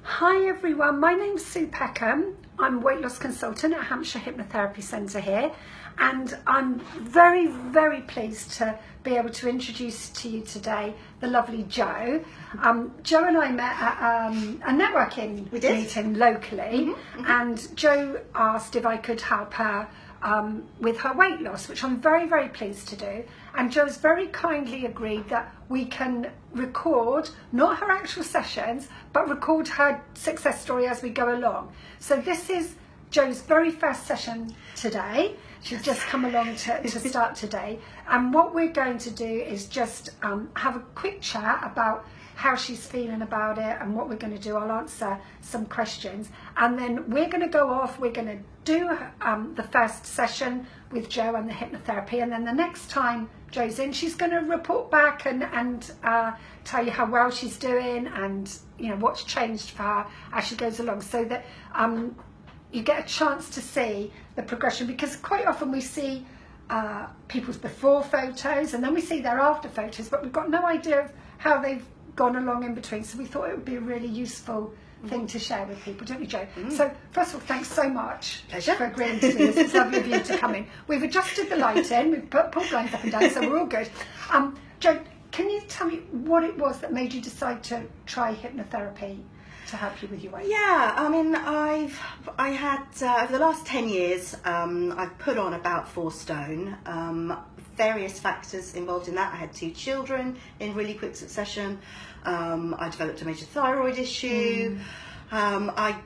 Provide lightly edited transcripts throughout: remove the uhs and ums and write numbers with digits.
Hi everyone, my name's Sue Peckham. I'm a weight loss consultant at Hampshire Hypnotherapy Centre here, and I'm very, very pleased to be able to introduce to you today the lovely Jo. Jo and I met at a networking meeting locally, and Jo asked if I could help her with her weight loss, which I'm very, very pleased to do. And Jo's very kindly agreed that we can record, not her actual sessions, but record her success story as we go along. So this is Jo's very first session today. She's just come along to start today. And what we're going to do is just have a quick chat about how she's feeling about it and what we're going to do. I'll answer some questions, and then we're going to go off. We're going to do the first session with Jo and the hypnotherapy, and then the next time Jo's in, she's going to report back and tell you how well she's doing and what's changed for her as she goes along, so that you get a chance to see the progression, because quite often we see people's before photos and then we see their after photos, but we've got no idea of how they've gone along in between. So we thought it would be a really useful thing to share with people, don't you, Jo? So first of all, thanks so much for agreeing to do this. It's lovely of you to come in. We've adjusted the lighting, we've put blinds up and down, so we're all good. Jo, can you tell me what it was that made you decide to try hypnotherapy to help you with your weight? Yeah, I mean, I had over the last 10 years, I've put on about 4 stone. Various factors involved in that. I had 2 children in really quick succession. I developed a major thyroid issue. I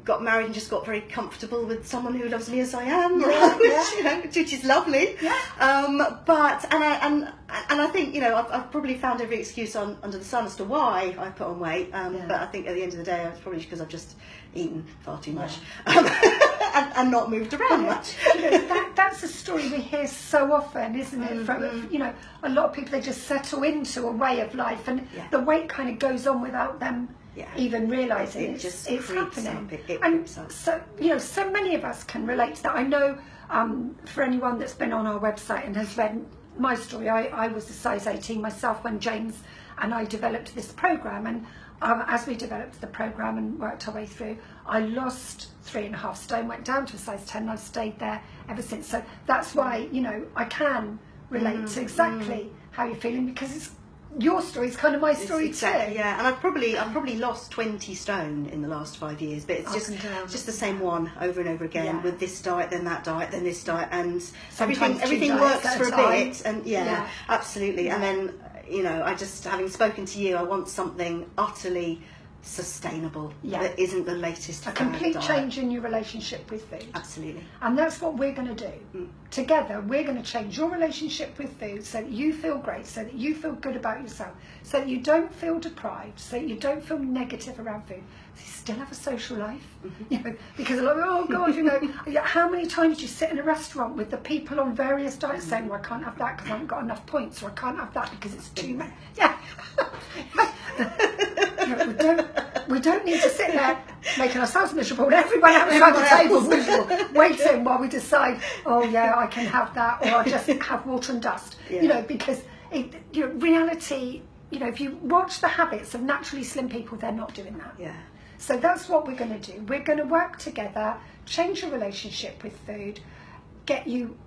got married and just got very comfortable with someone who loves me as I am, which is lovely. But I think I've probably found every excuse under the sun as to why I put on weight. But I think at the end of the day, it's probably because I've just eaten far too much and not moved around much. That's a story we hear so often, isn't it? From a lot of people, they just settle into a way of life, and the weight kind of goes on without them even realising it's happening. And so many of us can relate to that. I know for anyone that's been on our website and has read my story, I was a size 18 myself when James and I developed this programme, and as we developed the programme and worked our way through, I lost 3.5 stone, went down to a size 10, and I've stayed there ever since. So that's why I can relate to exactly how you're feeling, because your story is kind of my story too. Yeah, and I've probably lost 20 stone in the last 5 years, but it's just the same one over and over again, with this diet, then that diet, then this diet, and everything works for a bit, and absolutely. And then I just, having spoken to you, I want something utterly sustainable that isn't the latest. A complete change in your relationship with food. Absolutely. And that's what we're going to do. Together, we're going to change your relationship with food so that you feel great, so that you feel good about yourself, so that you don't feel deprived, so that you don't feel negative around food, so you still have a social life. Because a lot of, oh God, how many times do you sit in a restaurant with the people on various diets saying, well, I can't have that because I haven't got enough points, or I can't have that because it's too many. We don't need to sit there making ourselves miserable and everyone else around the table miserable, waiting while we decide, oh yeah, I can have that, or I'll just have water and dust. Because reality, if you watch the habits of naturally slim people, they're not doing that. So that's what we're going to do. We're going to work together, change your relationship with food, get you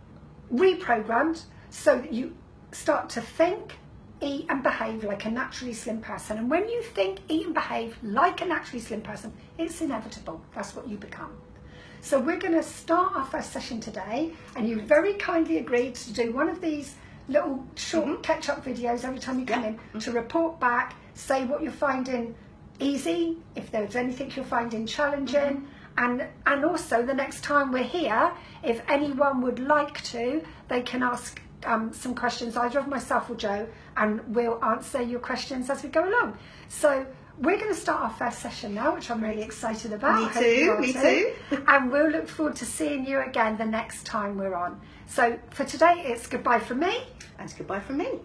reprogrammed so that you start to think, eat and behave like a naturally slim person. And when you think, eat and behave like a naturally slim person, it's inevitable. That's what you become. So we're going to start our first session today, and you very kindly agreed to do one of these little short catch-up videos every time you come in to report back, say what you're finding easy, if there's anything you're finding challenging, and also the next time we're here, if anyone would like to, they can ask some questions, either of myself or Jo, and we'll answer your questions as we go along. So we're going to start our first session now, which I'm really excited about. Me too. And we'll look forward to seeing you again the next time we're on. So for today, it's goodbye from me. And goodbye from me.